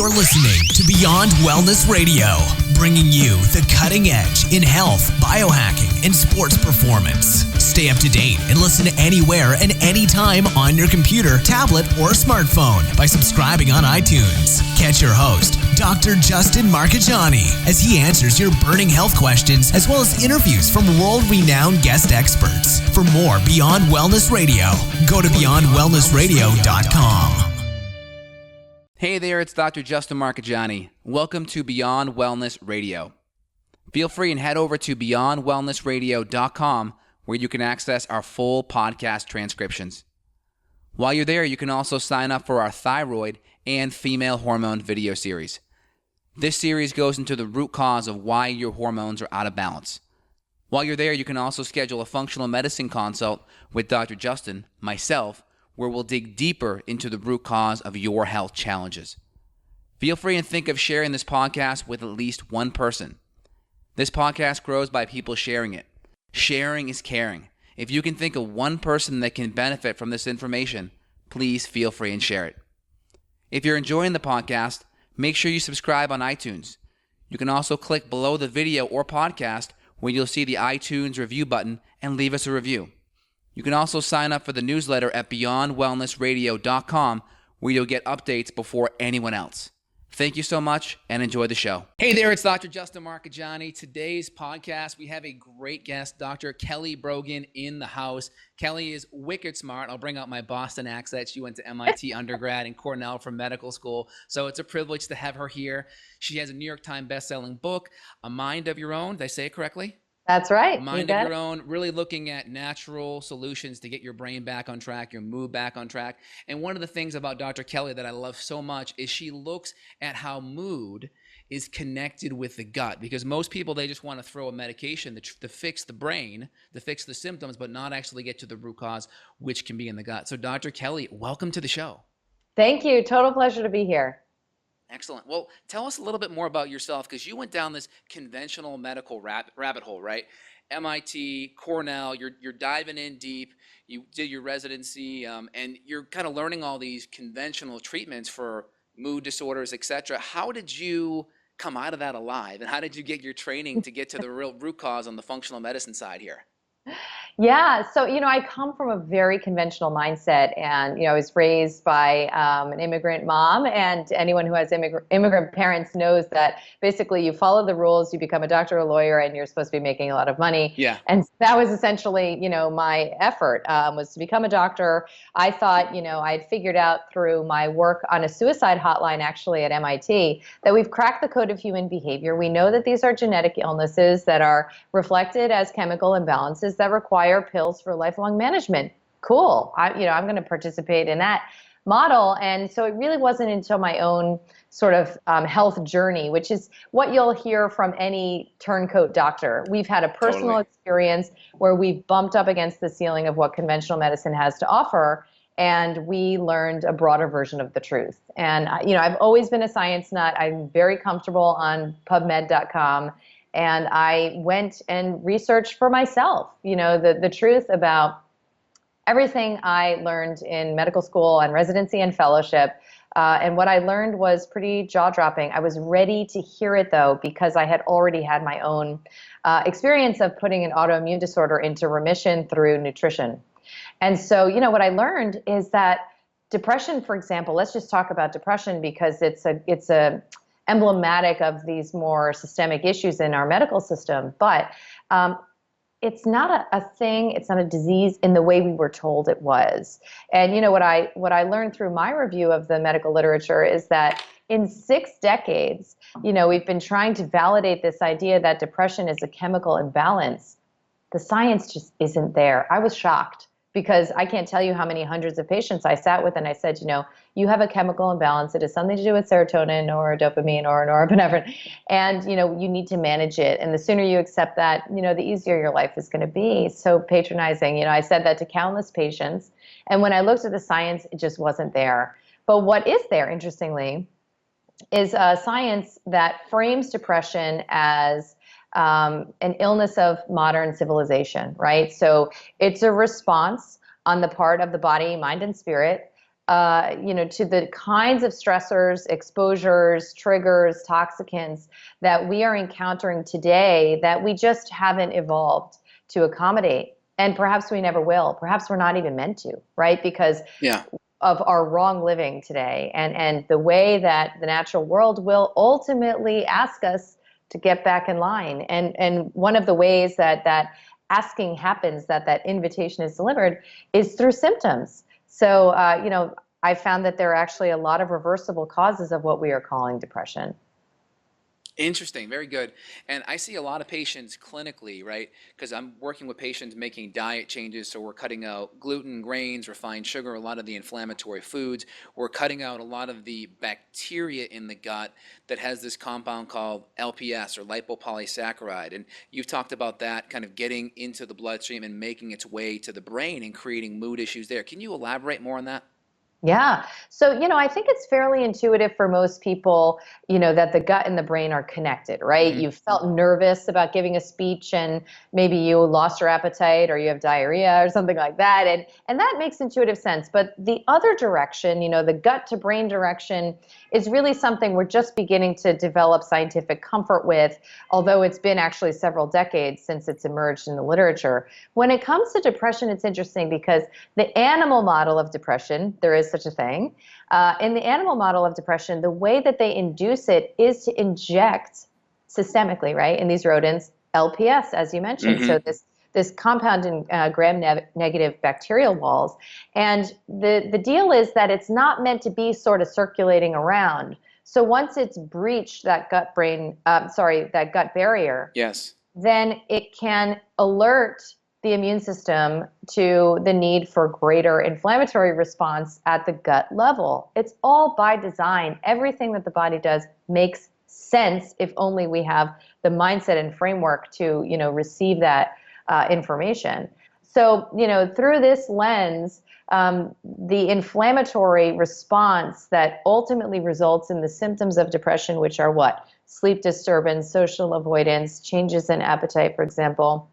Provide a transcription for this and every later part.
You're listening to Beyond Wellness Radio, bringing you the cutting edge in health, biohacking, and sports performance. Stay up to date and listen anywhere and anytime on your computer, tablet, or smartphone by subscribing on iTunes. Catch your host, Dr. Justin Marchegiani, as he answers your burning health questions as well as interviews from world-renowned guest experts. For more Beyond Wellness Radio, go to beyondwellnessradio.com. Hey there, it's Dr. Justin Marchegiani. Welcome to Beyond Wellness Radio. Feel free and head over to beyondwellnessradio.com where you can access our full podcast transcriptions. While you're there, you can also sign up for our thyroid and female hormone video series. This series goes into the root cause of why your hormones are out of balance. While you're there, you can also schedule a functional medicine consult with Dr. Justin, myself, where we'll dig deeper into the root cause of your health challenges. Feel free and think of sharing this podcast with at least one person. This podcast grows by people sharing it. Sharing is caring. If you can think of one person that can benefit from this information, please feel free and share it. If you're enjoying the podcast, make sure you subscribe on iTunes. You can also click below the video or podcast where you'll see the iTunes review button and leave us a review. You can also sign up for the newsletter at beyondwellnessradio.com where you'll get updates before anyone else. Thank you so much and enjoy the show. Hey there, it's Dr. Justin Marchegiani. Today's podcast, we have a great guest, Dr. Kelly Brogan, in the house. Kelly is wicked smart. I'll bring out my Boston accent. She went to MIT undergrad and Cornell for medical school, so it's a privilege to have her here. She has a New York Times bestselling book, A Mind of Your Own. Did I say it correctly? That's right. Mind of Your Own, really looking at natural solutions to get your brain back on track, your mood back on track. And one of the things about Dr. Kelly that I love so much is she looks at how mood is connected with the gut. Because most people, they just want to throw a medication to fix the brain, to fix the symptoms, but not actually get to the root cause, which can be in the gut. So Dr. Kelly, welcome to the show. Thank you. Total pleasure to be here. Excellent. Well, tell us a little bit more about yourself, because you went down this conventional medical rabbit hole, right? MIT, Cornell, you're diving in deep. You did your residency, and you're kind of learning all these conventional treatments for mood disorders, etc. How did you come out of that alive, and how did you get your training to get to the real root cause on the functional medicine side here? Yeah, so, I come from a very conventional mindset, and, I was raised by an immigrant mom, and anyone who has immigrant parents knows that basically you follow the rules, you become a doctor or a lawyer, and you're supposed to be making a lot of money. Yeah. And that was essentially, my effort was to become a doctor. I thought, I'd figured out through my work on a suicide hotline actually at MIT that we've cracked the code of human behavior. We know that these are genetic illnesses that are reflected as chemical imbalances that require pills for lifelong management. Cool. I'm going to participate in that model. And so it really wasn't until my own sort of health journey, which is what you'll hear from any turncoat doctor. We've had a personal experience where we've bumped up against the ceiling of what conventional medicine has to offer, and we learned a broader version of the truth. And, I've always been a science nut. I'm very comfortable on PubMed.com. And I went and researched for myself, the truth about everything I learned in medical school and residency and fellowship. And what I learned was pretty jaw-dropping. I was ready to hear it, though, because I had already had my own experience of putting an autoimmune disorder into remission through nutrition. And so, what I learned is that depression, for example, let's just talk about depression because it's a emblematic of these more systemic issues in our medical system, but it's not a thing, it's not a disease in the way we were told it was. And what I learned through my review of the medical literature is that in 6 decades, we've been trying to validate this idea that depression is a chemical imbalance. The science just isn't there. I was shocked, because I can't tell you how many hundreds of patients I sat with and I said, you have a chemical imbalance. It has something to do with serotonin or dopamine or norepinephrine. And, you need to manage it. And the sooner you accept that, the easier your life is going to be. So patronizing. I said that to countless patients. And when I looked at the science, it just wasn't there. But what is there, interestingly, is science that frames depression as an illness of modern civilization, right? So it's a response on the part of the body, mind, and spirit to the kinds of stressors, exposures, triggers, toxicants that we are encountering today that we just haven't evolved to accommodate. And perhaps we never will. Perhaps we're not even meant to, right? Because of our wrong living today and the way that the natural world will ultimately ask us to get back in line. And one of the ways that asking happens, that invitation is delivered, is through symptoms. So, I found that there are actually a lot of reversible causes of what we are calling depression. Interesting. Very good. And I see a lot of patients clinically, right? Because I'm working with patients making diet changes. So we're cutting out gluten, grains, refined sugar, a lot of the inflammatory foods. We're cutting out a lot of the bacteria in the gut that has this compound called LPS, or lipopolysaccharide. And you've talked about that kind of getting into the bloodstream and making its way to the brain and creating mood issues there. Can you elaborate more on that? Yeah. So, I think it's fairly intuitive for most people, that the gut and the brain are connected, right? Mm-hmm. You felt nervous about giving a speech and maybe you lost your appetite or you have diarrhea or something like that. And that makes intuitive sense. But the other direction, the gut to brain direction, is really something we're just beginning to develop scientific comfort with, although it's been actually several decades since it's emerged in the literature. When it comes to depression, it's interesting because the animal model of depression, there is such a thing. In the animal model of depression, the way that they induce it is to inject systemically, right, in these rodents, LPS, as you mentioned. Mm-hmm. So this compound in gram-negative bacterial walls. And the deal is that it's not meant to be sort of circulating around. So once it's breached that gut barrier, Yes. then it can alert the immune system to the need for greater inflammatory response at the gut level. It's all by design. Everything that the body does makes sense if only we have the mindset and framework to, receive that information. So, through this lens, the inflammatory response that ultimately results in the symptoms of depression, which are what? Sleep disturbance, social avoidance, changes in appetite, for example,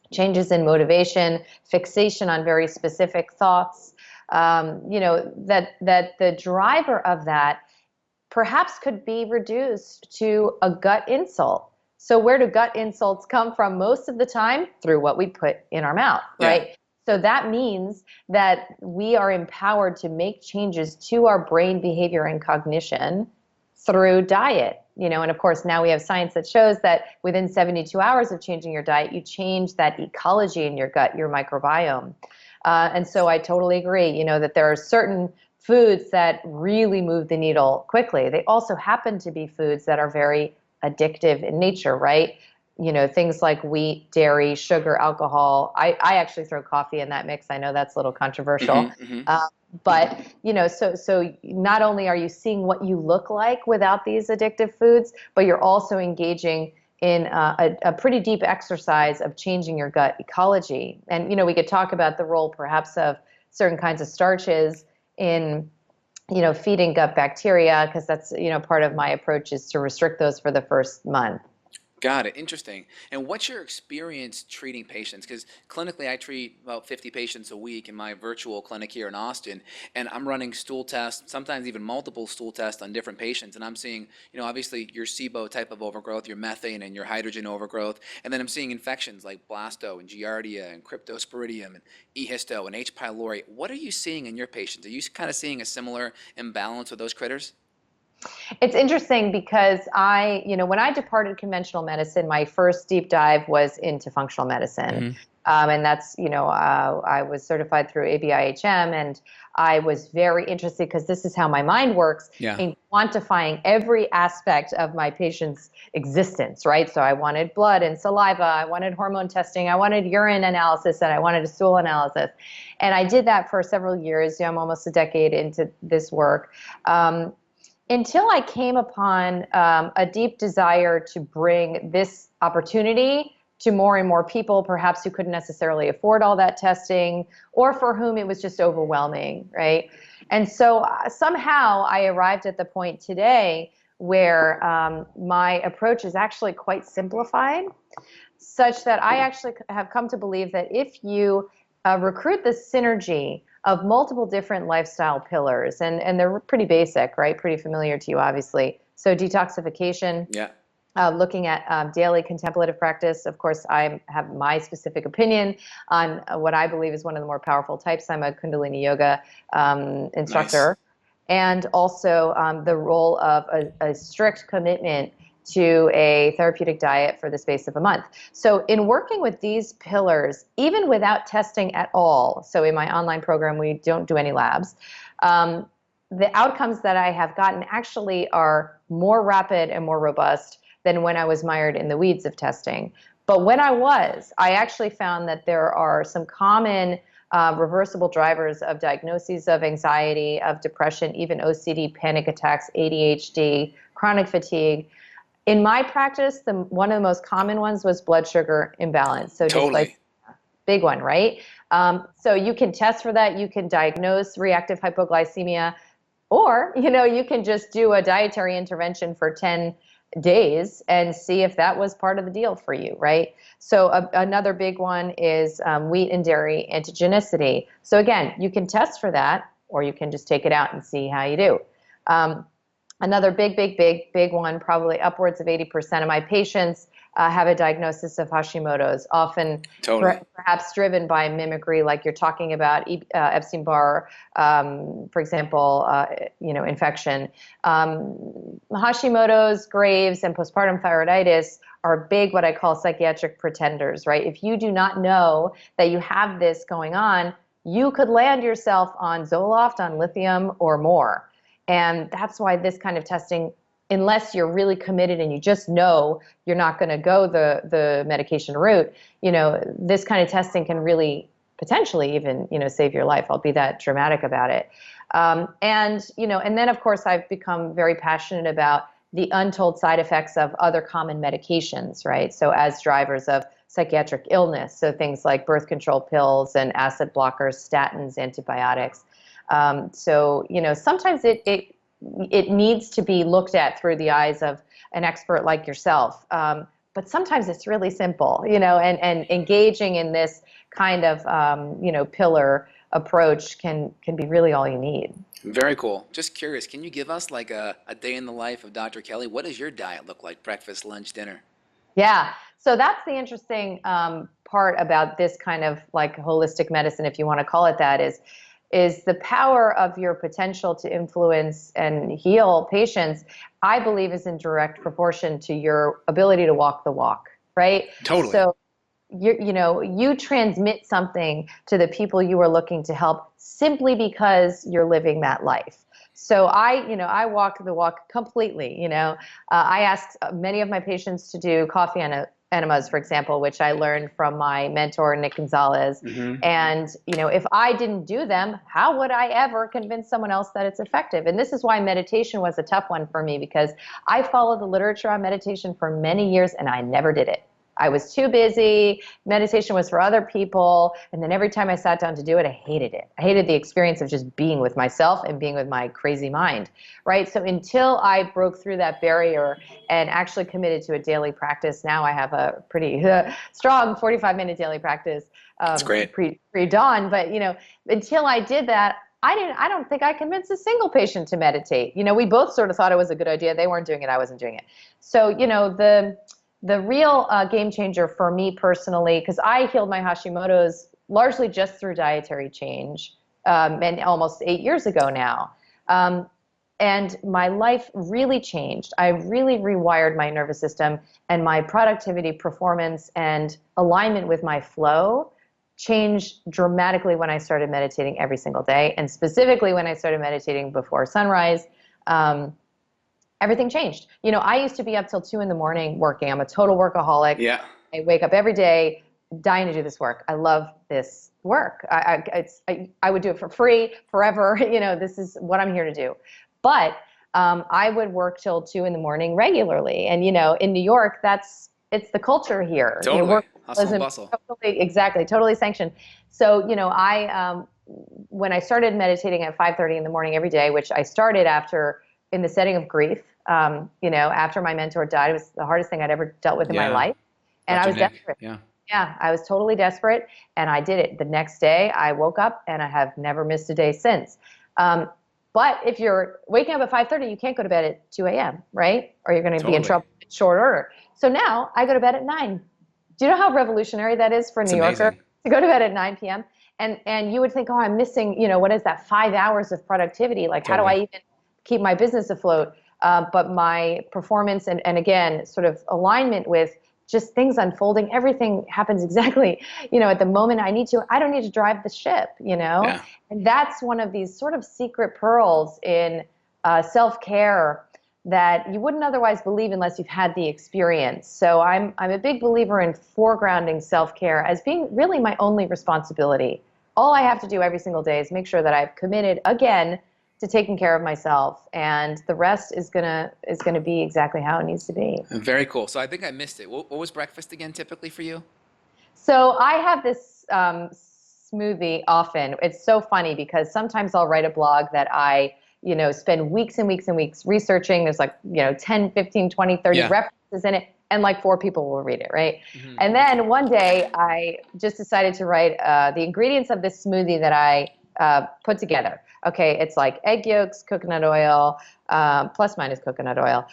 changes in motivation, fixation on very specific thoughts, that the driver of that perhaps could be reduced to a gut insult. So where do gut insults come from most of the time? Through what we put in our mouth, right? Yeah. So that means that we are empowered to make changes to our brain behavior and cognition through diet. And of course, now we have science that shows that within 72 hours of changing your diet, you change that ecology in your gut, your microbiome. And so I totally agree, that there are certain foods that really move the needle quickly. They also happen to be foods that are very addictive in nature, right? Things like wheat, dairy, sugar, alcohol. I actually throw coffee in that mix. I know that's a little controversial. Mm-hmm. But, so not only are you seeing what you look like without these addictive foods, but you're also engaging in a pretty deep exercise of changing your gut ecology. And, we could talk about the role perhaps of certain kinds of starches in, feeding gut bacteria, because that's, part of my approach is to restrict those for the first month. Got it. Interesting. And what's your experience treating patients? Because clinically, I treat about 50 patients a week in my virtual clinic here in Austin, and I'm running stool tests, sometimes even multiple stool tests on different patients. And I'm seeing, obviously your SIBO type of overgrowth, your methane and your hydrogen overgrowth. And then I'm seeing infections like blasto and giardia and cryptosporidium and E. histo and H. pylori. What are you seeing in your patients? Are you kind of seeing a similar imbalance with those critters? It's interesting because when I departed conventional medicine, my first deep dive was into functional medicine. Mm-hmm. And that's, I was certified through ABIHM, and I was very interested because this is how my mind works in quantifying every aspect of my patient's existence, right? So I wanted blood and saliva, I wanted hormone testing, I wanted urine analysis, and I wanted a stool analysis. And I did that for several years. I'm almost a decade into this work. Until I came upon a deep desire to bring this opportunity to more and more people, perhaps who couldn't necessarily afford all that testing, or for whom it was just overwhelming, right? And so somehow I arrived at the point today where my approach is actually quite simplified, such that I actually have come to believe that if you recruit the synergy of multiple different lifestyle pillars. And they're pretty basic, right? Pretty familiar to you, obviously. So detoxification. Yeah. Looking at daily contemplative practice. Of course, I have my specific opinion on what I believe is one of the more powerful types. I'm a Kundalini yoga instructor. Nice. And also the role of a strict commitment to a therapeutic diet for the space of a month. So in working with these pillars, even without testing at all, so in my online program, we don't do any labs, the outcomes that I have gotten actually are more rapid and more robust than when I was mired in the weeds of testing. But when I actually found that there are some common reversible drivers of diagnoses of anxiety, of depression, even OCD, panic attacks, ADHD, chronic fatigue. In my practice, one of the most common ones was blood sugar imbalance. So just like big one, right? So you can test for that. You can diagnose reactive hypoglycemia, or you can just do a dietary intervention for 10 days and see if that was part of the deal for you, right? So another big one is wheat and dairy antigenicity. So again, you can test for that, or you can just take it out and see how you do. Another big one, probably upwards of 80% of my patients have a diagnosis of Hashimoto's, often perhaps driven by mimicry, like you're talking about Epstein-Barr, for example, infection. Hashimoto's, Graves, and postpartum thyroiditis are big, what I call psychiatric pretenders, right? If you do not know that you have this going on, you could land yourself on Zoloft, on lithium, or more. And that's why this kind of testing, unless you're really committed and you just know you're not going to go the medication route, this kind of testing can really potentially even, save your life. I'll be that dramatic about it. And then of course I've become very passionate about the untold side effects of other common medications, right? So as drivers of psychiatric illness, so things like birth control pills and acid blockers, statins, antibiotics. Sometimes it needs to be looked at through the eyes of an expert like yourself. But sometimes it's really simple, and engaging in this kind of, pillar approach can be really all you need. Very cool. Just curious, can you give us like a day in the life of Dr. Kelly? What does your diet look like? Breakfast, lunch, dinner? Yeah. So that's the interesting part about this kind of like holistic medicine, if you want to call it that, is the power of your potential to influence and heal patients, I believe, is in direct proportion to your ability to walk the walk, right? Totally. So you transmit something to the people you are looking to help simply because you're living that life. So I walk the walk completely. I ask many of my patients to do coffee enemas, for example, which I learned from my mentor, Nick Gonzalez. Mm-hmm. And, if I didn't do them, how would I ever convince someone else that it's effective? And this is why meditation was a tough one for me, because I followed the literature on meditation for many years and I never did it. I was too busy. Meditation was for other people. And then every time I sat down to do it, I hated it. I hated the experience of just being with myself and being with my crazy mind, right? So until I broke through that barrier and actually committed to a daily practice, now I have a pretty strong 45-minute daily practice. That's great. Pre-dawn. But, until I did that, I don't think I convinced a single patient to meditate. We both sort of thought it was a good idea. They weren't doing it. I wasn't doing it. So, the real game changer for me personally, because I healed my Hashimoto's largely just through dietary change, and almost 8 years ago now. And my life really changed. I really rewired my nervous system, and my productivity, performance, and alignment with my flow changed dramatically when I started meditating every single day, and specifically when I started meditating before sunrise. Everything changed. I used to be up till 2 a.m. working. I'm a total workaholic. Yeah. I wake up every day dying to do this work. I love this work. I would do it for free forever. This is what I'm here to do. But I would work till 2 a.m. regularly. And, in New York, it's the culture here. Totally. Hustle and bustle. Totally sanctioned. So, when I started meditating at 5:30 in the morning every day, which I started in the setting of grief, after my mentor died, it was the hardest thing I'd ever dealt with in my life. And I was desperate. Yeah. Yeah, I was totally desperate, and I did it. The next day, I woke up, and I have never missed a day since. But if you're waking up at 5:30, you can't go to bed at 2 a.m., right? Or you're going to be in trouble in short order. So now I go to bed at 9. Do you know how revolutionary that is for a New Yorker to go to bed at 9 p.m.? And you would think, oh, I'm missing, what is that, 5 hours of productivity? Like, how do I even keep my business afloat? But my performance and again, sort of alignment with just things unfolding, everything happens exactly, at the moment I need to. I don't need to drive the ship, Yeah. And that's one of these sort of secret pearls in self-care that you wouldn't otherwise believe unless you've had the experience. So I'm a big believer in foregrounding self-care as being really my only responsibility. All I have to do every single day is make sure that I've committed again to taking care of myself, and the rest is gonna be exactly how it needs to be. Very cool. So I think I missed it. What was breakfast again typically for you? So I have this smoothie often. It's so funny because sometimes I'll write a blog that I spend weeks and weeks and weeks researching. There's 10, 15, 20, 30 references in it, and 4 people will read it, right? Mm-hmm. And then one day I just decided to write the ingredients of this smoothie that I put together. Okay, it's egg yolks, coconut oil, plus minus coconut oil,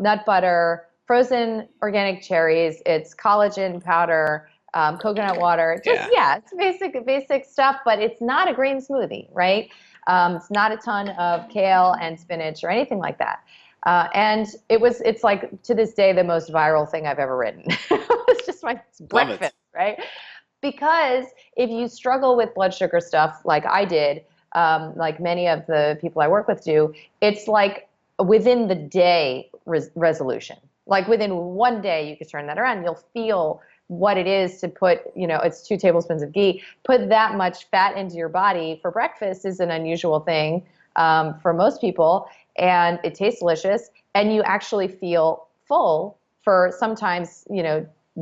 nut butter, frozen organic cherries, it's collagen powder, coconut water. It's basic stuff, but it's not a green smoothie, right? It's not a ton of kale and spinach or anything like that. And it's to this day the most viral thing I've ever written. It's just my breakfast, right? Because if you struggle with blood sugar stuff like I did, like many of the people I work with do, it's within the day resolution. Within one day you could turn that around. You'll feel what it is to put, it's 2 tablespoons of ghee, put that much fat into your body for breakfast is an unusual thing for most people, and it tastes delicious, and you actually feel full for sometimes,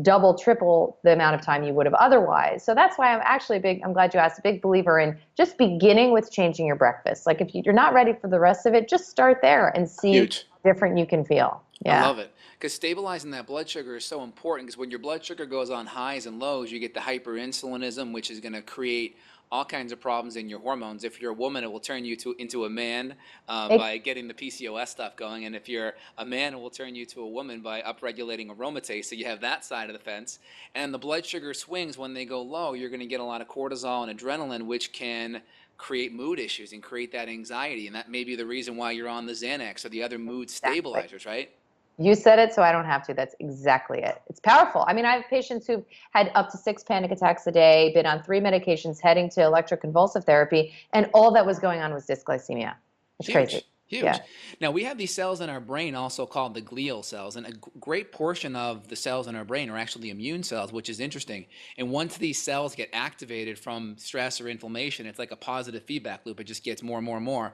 double, triple the amount of time you would have otherwise. So that's why I'm actually I'm glad you asked, a big believer in just beginning with changing your breakfast. If you're not ready for the rest of it, just start there and see how different you can feel. Yeah. I love it. Because stabilizing that blood sugar is so important, because when your blood sugar goes on highs and lows, you get the hyperinsulinism, which is going to create all kinds of problems in your hormones. If you're a woman, it will turn you into a man by getting the PCOS stuff going. And if you're a man, it will turn you to a woman by upregulating aromatase. So you have that side of the fence. And the blood sugar swings, when they go low, you're going to get a lot of cortisol and adrenaline, which can create mood issues and create that anxiety. And that may be the reason why you're on the Xanax or the other mood stabilizers, right? You said it, so I don't have to. That's exactly it. It's powerful. I mean, I have patients who've had up to 6 panic attacks a day, been on 3 medications, heading to electroconvulsive therapy, and all that was going on was dysglycemia. It's crazy. Huge. Yeah. Now, we have these cells in our brain also called the glial cells, and a great portion of the cells in our brain are actually immune cells, which is interesting. And once these cells get activated from stress or inflammation, it's like a positive feedback loop. It just gets more and more and more.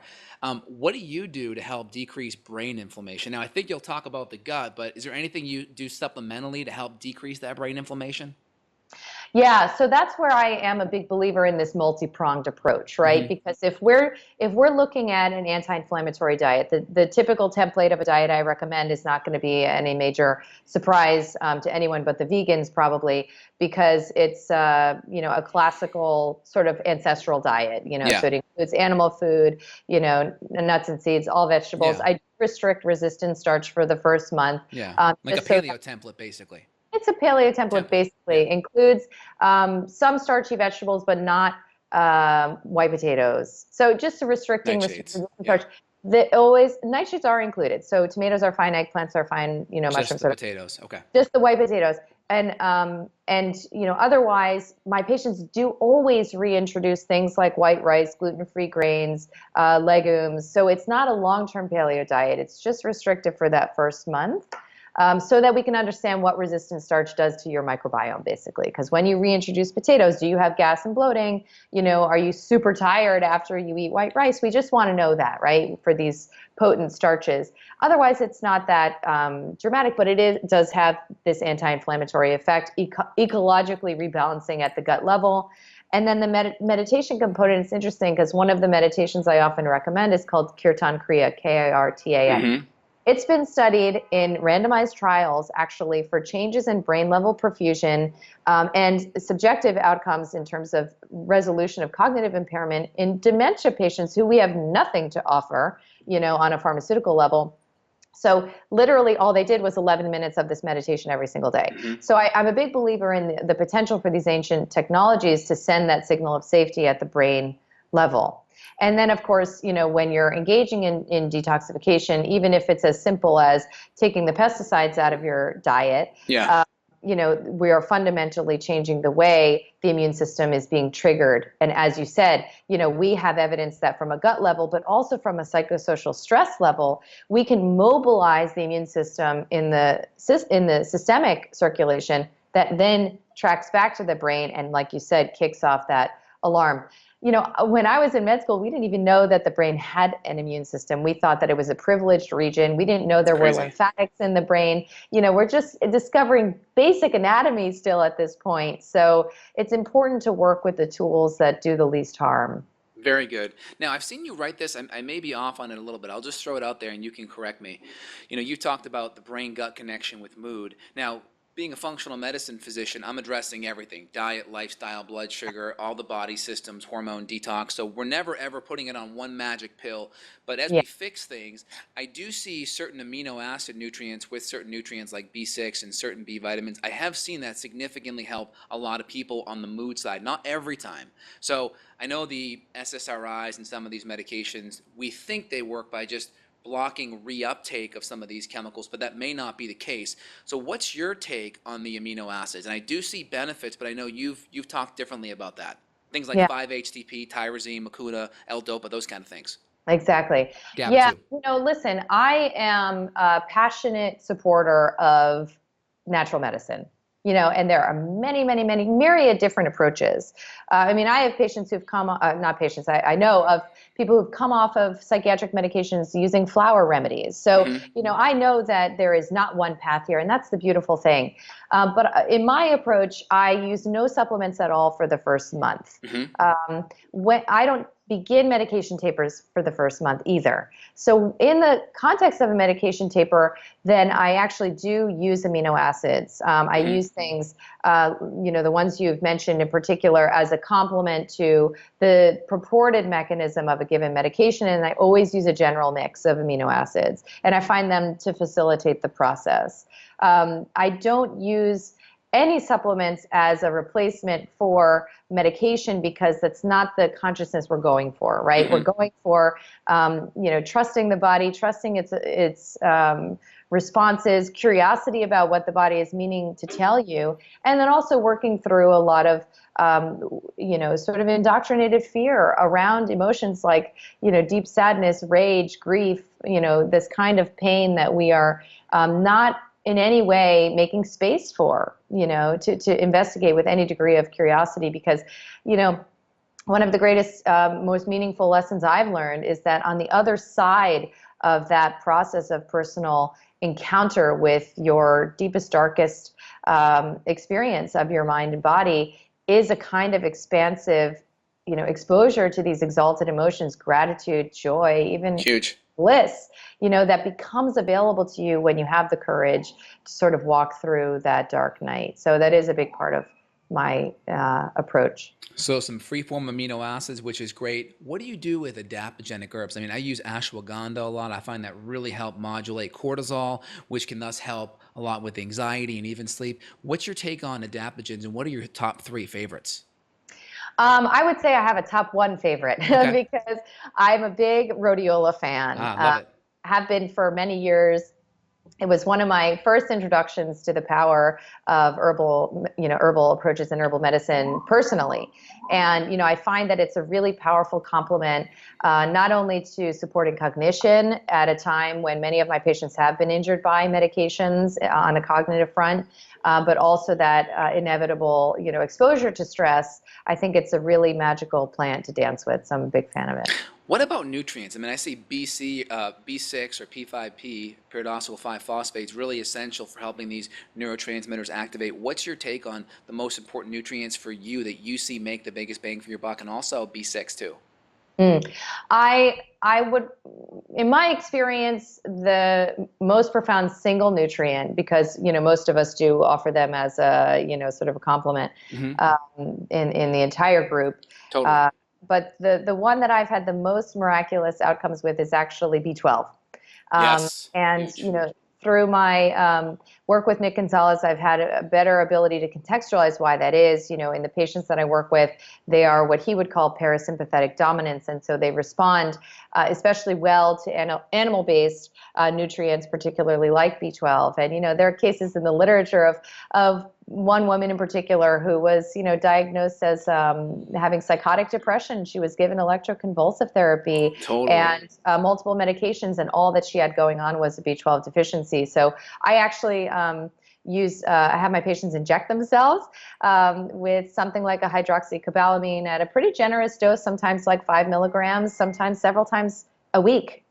What do you do to help decrease brain inflammation? Now, I think you'll talk about the gut, but is there anything you do supplementally to help decrease that brain inflammation? Yeah, so that's where I am a big believer in this multi-pronged approach, right? Mm-hmm. Because if we're looking at an anti-inflammatory diet, the typical template of a diet I recommend is not going to be any major surprise to anyone but the vegans probably, because it's a classical sort of ancestral diet, so it includes animal food, nuts and seeds, all vegetables. I restrict resistant starch for the first month. Yeah, like a paleo template basically. It's a paleo template, basically. Includes some starchy vegetables, but not white potatoes. So just restricting starch. Nightshades are included. So tomatoes are fine, eggplants are fine, mushrooms. Just the potatoes, okay. Just the white potatoes. And otherwise, my patients do always reintroduce things like white rice, gluten-free grains, legumes. So it's not a long-term paleo diet. It's just restrictive for that first month. So that we can understand what resistant starch does to your microbiome, basically. Because when you reintroduce potatoes, do you have gas and bloating? Are you super tired after you eat white rice? We just want to know that, right, for these potent starches. Otherwise, it's not that dramatic, but it does have this anti-inflammatory effect, ecologically rebalancing at the gut level. And then the meditation component is interesting because one of the meditations I often recommend is called Kirtan Kriya, Kirtan. Mm-hmm. It's been studied in randomized trials, actually, for changes in brain level perfusion and subjective outcomes in terms of resolution of cognitive impairment in dementia patients who we have nothing to offer, on a pharmaceutical level. So literally all they did was 11 minutes of this meditation every single day. Mm-hmm. So I'm a big believer in the potential for these ancient technologies to send that signal of safety at the brain level. And then, of course, when you're engaging in detoxification, even if it's as simple as taking the pesticides out of your diet, we are fundamentally changing the way the immune system is being triggered. And as you said, we have evidence that from a gut level, but also from a psychosocial stress level, we can mobilize the immune system in the systemic circulation that then tracks back to the brain and, like you said, kicks off that alarm. When I was in med school, we didn't even know that the brain had an immune system. We thought that it was a privileged region. We didn't know there were lymphatics in the brain. We're just discovering basic anatomy still at this point. So it's important to work with the tools that do the least harm. Very good. Now, I've seen you write this. I may be off on it a little bit. I'll just throw it out there and you can correct me. You talked about the brain-gut connection with mood. Now, being a functional medicine physician, I'm addressing everything: diet, lifestyle, blood sugar, all the body systems, hormone detox. So we're never ever putting it on one magic pill. But as we fix things, I do see certain amino acid nutrients with certain nutrients like B6 and certain B vitamins. I have seen that significantly help a lot of people on the mood side. Not every time. So I know the SSRIs and some of these medications, we think they work by just blocking reuptake of some of these chemicals, but that may not be the case. So what's your take on the amino acids? And I do see benefits, but I know you've talked differently about that. Things like 5-HTP, tyrosine, mucuda, L-DOPA, those kind of things. Exactly. Listen, I am a passionate supporter of natural medicine. And there are many, many, many myriad different approaches. I have patients who've come, not patients, I know of people who've come off of psychiatric medications using flower remedies. So, I know that there is not one path here, and that's the beautiful thing. But in my approach, I use no supplements at all for the first month. When I don't begin medication tapers for the first month either. So in the context of a medication taper, then I actually do use amino acids. I use things, the ones you've mentioned in particular, as a complement to the purported mechanism of a given medication. And I always use a general mix of amino acids. And I find them to facilitate the process. I don't use any supplements as a replacement for medication because that's not the consciousness we're going for, right? We're going for, trusting the body, trusting its responses, curiosity about what the body is meaning to tell you, and then also working through a lot of, sort of indoctrinated fear around emotions like, deep sadness, rage, grief, this kind of pain that we are not in any way making space for, to investigate with any degree of curiosity. Because, one of the greatest, most meaningful lessons I've learned is that on the other side of that process of personal encounter with your deepest, darkest experience of your mind and body is a kind of expansive, exposure to these exalted emotions, gratitude, joy, even huge bliss, that becomes available to you when you have the courage to sort of walk through that dark night. So that is a big part of my approach. So some free-form amino acids, which is great. What do you do with adaptogenic herbs? I use ashwagandha a lot. I find that really help modulate cortisol, which can thus help a lot with anxiety and even sleep. What's your take on adaptogens, and what are your top 3 favorites? I would say I have a top 1 favorite because I'm a big rhodiola fan. Love it. Have been for many years. It was one of my first introductions to the power of herbal approaches and herbal medicine personally. And, I find that it's a really powerful complement, not only to supporting cognition at a time when many of my patients have been injured by medications on a cognitive front, but also that inevitable, exposure to stress. I think it's a really magical plant to dance with, so I'm a big fan of it. What about nutrients? I see B6 or P5P, pyridoxal 5-phosphate, is really essential for helping these neurotransmitters activate. What's your take on the most important nutrients for you that you see make the biggest bang for your buck, and also B6 too? I would, in my experience, the most profound single nutrient, because most of us do offer them as a sort of a complement in the entire group. Totally. But the one that I've had the most miraculous outcomes with is actually B12. Yes. And Huge. through my work with Nick Gonzalez, I've had a better ability to contextualize why that is. In the patients that I work with, they are what he would call parasympathetic dominance, and so they respond especially well to animal-based nutrients, particularly like B12. And there are cases in the literature of one woman in particular who was diagnosed as having psychotic depression. She was given electroconvulsive therapy and multiple medications, and all that she had going on was a B12 deficiency. So I actually I have my patients inject themselves with something like a hydroxycobalamin at a pretty generous dose, sometimes like 5 milligrams, sometimes several times a week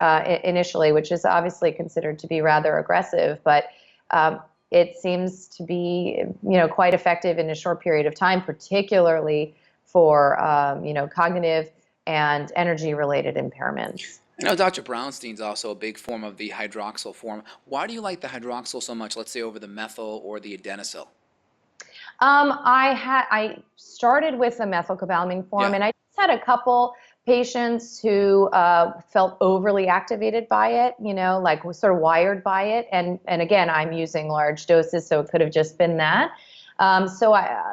initially, which is obviously considered to be rather aggressive, but it seems to be quite effective in a short period of time, particularly for cognitive and energy related impairments. I know Dr. Brownstein's also a big form of the hydroxyl form. Why do you like the hydroxyl so much, let's say over the methyl or the adenylyl? I started with the methylcobalamin form, and I just had a couple patients who felt overly activated by it, like was sort of wired by it. And again, I'm using large doses, so it could have just been that. The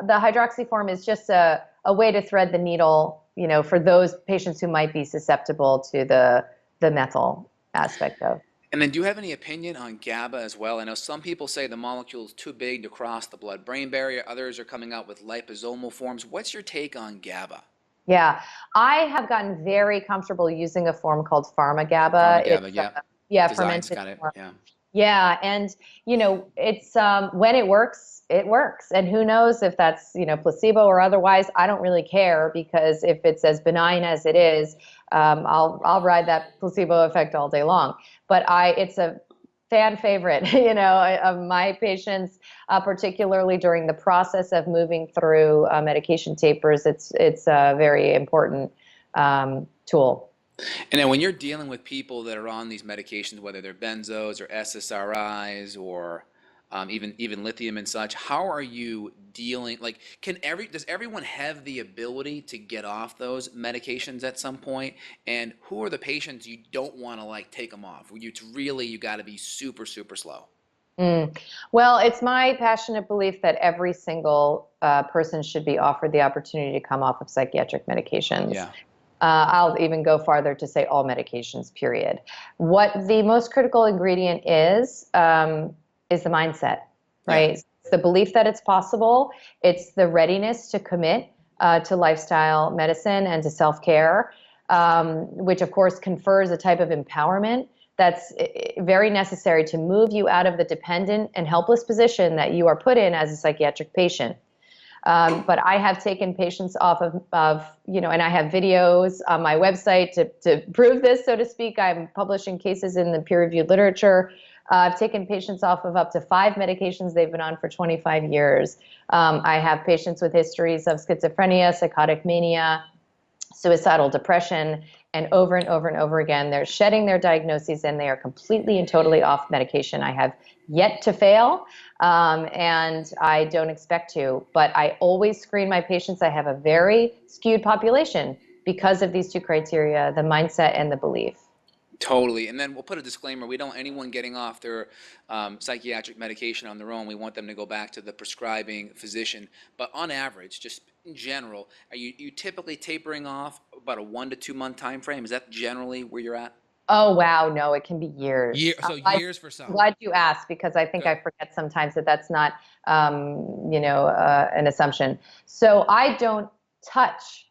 hydroxy form is just a way to thread the needle, for those patients who might be susceptible to the methyl aspect of. And then do you have any opinion on GABA as well? I know some people say the molecule is too big to cross the blood-brain barrier. Others are coming out with liposomal forms. What's your take on GABA? Yeah, I have gotten very comfortable using a form called pharma-GABA. Pharma-GABA, It's, Design's fermented got it, form. yeah. Yeah, and it's when it works, and who knows if that's placebo or otherwise. I don't really care, because if it's as benign as it is, I'll ride that placebo effect all day long. But it's a fan favorite, of my patients, particularly during the process of moving through medication tapers. It's a very important tool. And then when you're dealing with people that are on these medications, whether they're benzos or SSRIs or even lithium and such, how are you dealing? Like, does everyone have the ability to get off those medications at some point? And who are the patients you don't want to take them off? You got to be super, super slow. Well, it's my passionate belief that every single person should be offered the opportunity to come off of psychiatric medications. Yeah. I'll even go farther to say all medications, period. What the most critical ingredient is the mindset, right? Yeah. It's the belief that it's possible. It's the readiness to commit to lifestyle medicine and to self-care, which of course confers a type of empowerment that's very necessary to move you out of the dependent and helpless position that you are put in as a psychiatric patient. But I have taken patients off of and I have videos on my website to prove this, so to speak. I'm publishing cases in the peer-reviewed literature. I've taken patients off of up to 5 medications they've been on for 25 years. I have patients with histories of schizophrenia, psychotic mania, suicidal depression, and over and over again, they're shedding their diagnoses and they are completely and totally off medication. I have yet to fail, and I don't expect to, but I always screen my patients. I have a very skewed population because of these 2 criteria, the mindset and the belief. Totally. And then we'll put a disclaimer. We don't want anyone getting off their psychiatric medication on their own. We want them to go back to the prescribing physician. But on average, just in general, are you typically tapering off about a 1 to 2 month time frame? Is that generally where you're at? Oh, wow. No, it can be years. Years for some. I'm glad you asked, because I think I forget sometimes that's not, an assumption. So I don't touch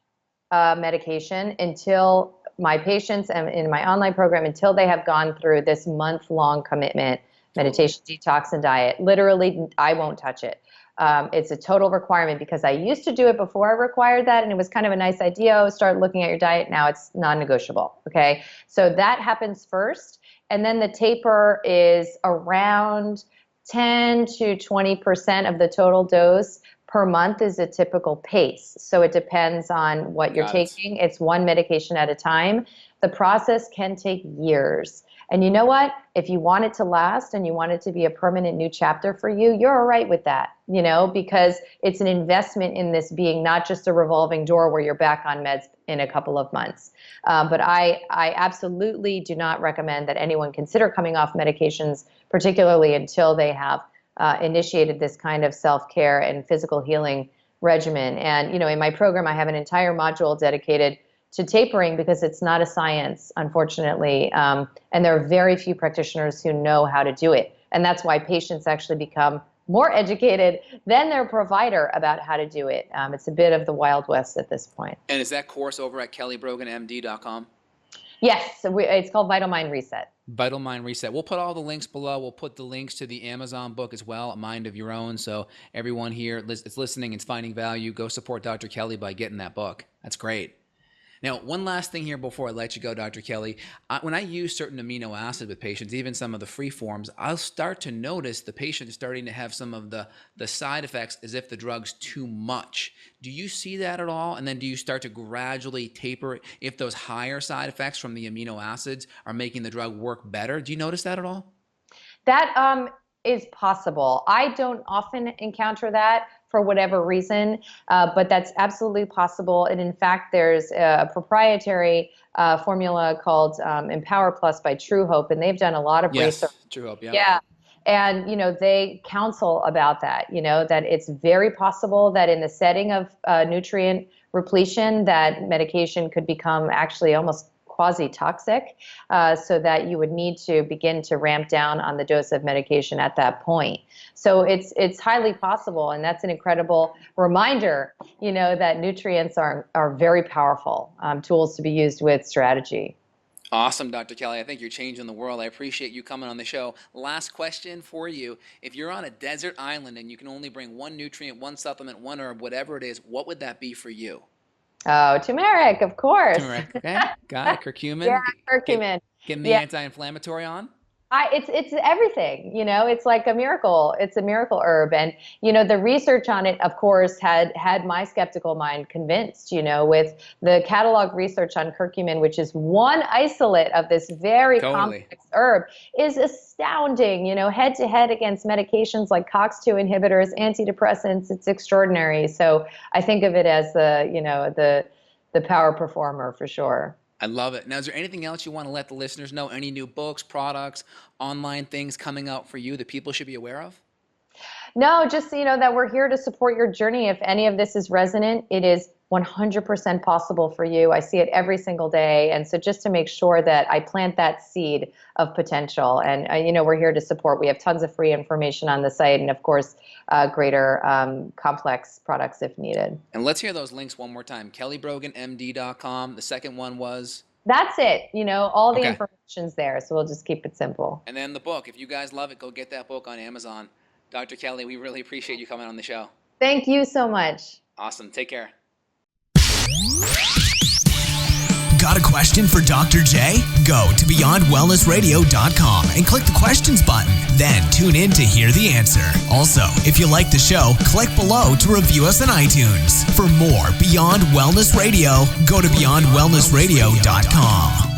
medication until my patients and in my online program, until they have gone through this month-long commitment, meditation, detox, and diet. Literally, I won't touch it. It's a total requirement, because I used to do it before I required that, and it was kind of a nice idea. Oh, start looking at your diet. Now it's non-negotiable. Okay, so that happens first, and then the taper is around 10 to 20% of the total dose per month is a typical pace. So it depends on what you're taking. It's one medication at a time. The process can take years. And you know what? If you want it to last and you want it to be a permanent new chapter for you, you're all right with that, because it's an investment in this being not just a revolving door where you're back on meds in a couple of months. But I absolutely do not recommend that anyone consider coming off medications, particularly until they have initiated this kind of self-care and physical healing regimen. And, in my program, I have an entire module dedicated to tapering because it's not a science, unfortunately. And there are very few practitioners who know how to do it. And that's why patients actually become more educated than their provider about how to do it. It's a bit of the Wild West at this point. And is that course over at kellybroganmd.com? Yes, it's called Vital Mind Reset. Vital Mind Reset. We'll put all the links below. We'll put the links to the Amazon book as well, A Mind of Your Own. So everyone here is listening and finding value. Go support Dr. Kelly by getting that book. That's great. Now, one last thing here before I let you go, Dr. Kelly. When I use certain amino acid with patients, even some of the free forms, I'll start to notice the patient is starting to have some of the side effects as if the drug's too much. Do you see that at all? And then do you start to gradually taper if those higher side effects from the amino acids are making the drug work better? Do you notice that at all? That is possible. I don't often encounter that for whatever reason, but that's absolutely possible. And in fact, there's a proprietary formula called Empower Plus by True Hope, and they've done a lot of research. True Hope, yeah. Yeah. And, they counsel about that, that it's very possible that in the setting of nutrient repletion, that medication could become actually almost quasi-toxic, so that you would need to begin to ramp down on the dose of medication at that point. So it's highly possible, and that's an incredible reminder, that nutrients are very powerful tools to be used with strategy. Awesome, Dr. Kelly. I think you're changing the world. I appreciate you coming on the show. Last question for you. If you're on a desert island and you can only bring one nutrient, one supplement, one herb, whatever it is, what would that be for you? Oh, turmeric, of course. Turmeric, okay. Got it. Curcumin. Yeah, curcumin. Getting the anti-inflammatory on? It's everything, it's like a miracle. It's a miracle herb. And, the research on it, of course, had my skeptical mind convinced, with the catalog research on curcumin, which is one isolate of this very complex herb, is astounding, head to head against medications like COX-2 inhibitors, antidepressants. It's extraordinary. So I think of it as the power performer for sure. I love it. Now, is there anything else you want to let the listeners know? Any new books, products, online things coming out for you that people should be aware of? No, just, that we're here to support your journey. If any of this is resonant, it is 100% possible for you. I see it every single day. And so just to make sure that I plant that seed of potential, and, we're here to support. We have tons of free information on the site, and of course, greater complex products if needed. And let's hear those links one more time. kellybroganmd.com. The second one was? That's it. All the information's there. So we'll just keep it simple. And then the book. If you guys love it, go get that book on Amazon. Dr. Kelly, we really appreciate you coming on the show. Thank you so much. Awesome. Take care. Got a question for Dr. J? Go to beyondwellnessradio.com and click the questions button. Then tune in to hear the answer. Also, if you like the show, click below to review us on iTunes. For more Beyond Wellness Radio, go to beyondwellnessradio.com.